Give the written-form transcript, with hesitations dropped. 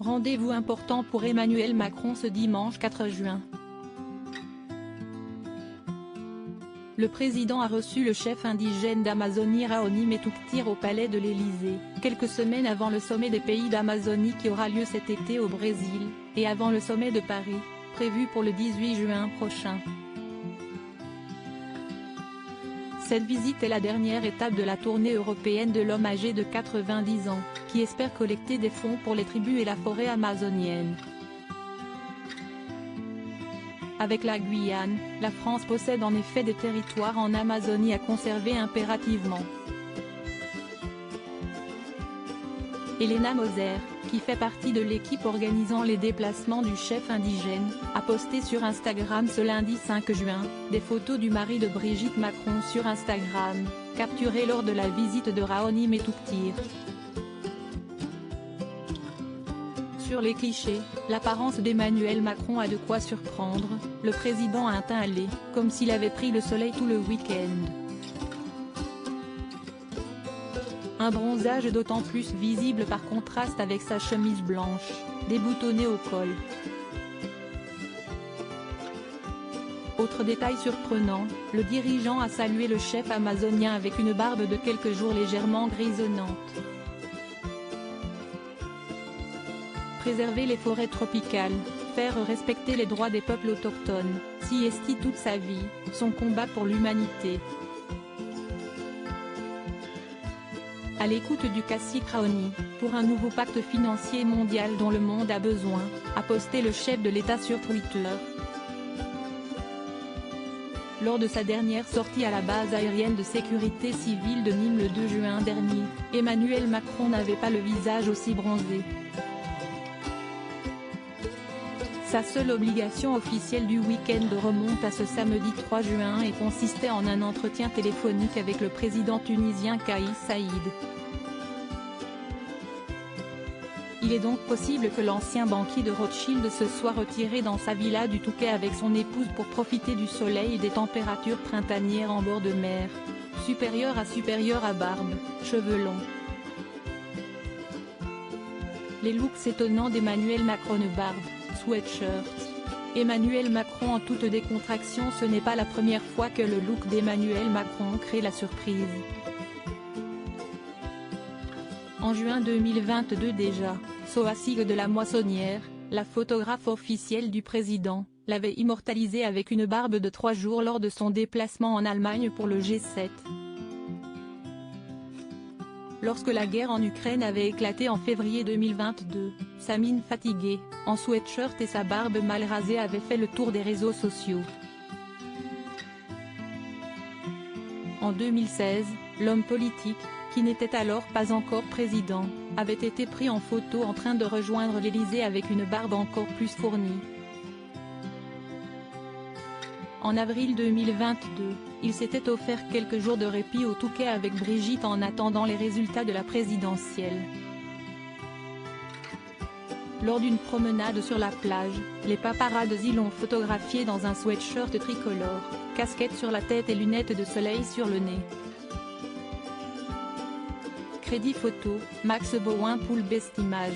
Rendez-vous important pour Emmanuel Macron ce dimanche 4 juin. Le président a reçu le chef indigène d'Amazonie Raoni Metuktir au palais de l'Élysée, quelques semaines avant le sommet des pays d'Amazonie qui aura lieu cet été au Brésil, et avant le sommet de Paris, prévu pour le 18 juin prochain. Cette visite est la dernière étape de la tournée européenne de l'homme âgé de 90 ans, qui espère collecter des fonds pour les tribus et la forêt amazonienne. Avec la Guyane, la France possède en effet des territoires en Amazonie à conserver impérativement. Elena Moser, qui fait partie de l'équipe organisant les déplacements du chef indigène, a posté sur Instagram ce lundi 5 juin, des photos du mari de Brigitte Macron sur Instagram, capturées lors de la visite de Raoni Metuktir. Sur les clichés, l'apparence d'Emmanuel Macron a de quoi surprendre, le président a un teint hâlé, comme s'il avait pris le soleil tout le week-end. Un bronzage d'autant plus visible par contraste avec sa chemise blanche, déboutonnée au col. Autre détail surprenant, le dirigeant a salué le chef amazonien avec une barbe de quelques jours légèrement grisonnante. Préserver les forêts tropicales, faire respecter les droits des peuples autochtones, s'y estie toute sa vie, son combat pour l'humanité. À l'écoute du cacique Raoni, pour un nouveau pacte financier mondial dont le monde a besoin, a posté le chef de l'État sur Twitter. Lors de sa dernière sortie à la base aérienne de sécurité civile de Nîmes le 2 juin dernier, Emmanuel Macron n'avait pas le visage aussi bronzé. Sa seule obligation officielle du week-end remonte à ce samedi 3 juin et consistait en un entretien téléphonique avec le président tunisien Kais Saïed. Il est donc possible que l'ancien banquier de Rothschild se soit retiré dans sa villa du Touquet avec son épouse pour profiter du soleil et des températures printanières en bord de mer, supérieur à barbe, cheveux longs. Les looks étonnants d'Emmanuel Macron, barbe, sweatshirt. Emmanuel Macron en toute décontraction. Ce n'est pas la première fois que le look d'Emmanuel Macron crée la surprise. En juin 2022 déjà, Sohasig de la Moissonnière, la photographe officielle du président, l'avait immortalisé avec une barbe de 3 jours lors de son déplacement en Allemagne pour le G7. Lorsque la guerre en Ukraine avait éclaté en février 2022, sa mine fatiguée, en sweatshirt et sa barbe mal rasée avait fait le tour des réseaux sociaux. En 2016, l'homme politique, qui n'était alors pas encore président, avait été pris en photo en train de rejoindre l'Élysée avec une barbe encore plus fournie. En avril 2022, il s'était offert quelques jours de répit au Touquet avec Brigitte en attendant les résultats de la présidentielle. Lors d'une promenade sur la plage, les paparazzi l'ont photographié dans un sweatshirt tricolore, casquette sur la tête et lunettes de soleil sur le nez. Crédit photo, Max Bouin pour le best image.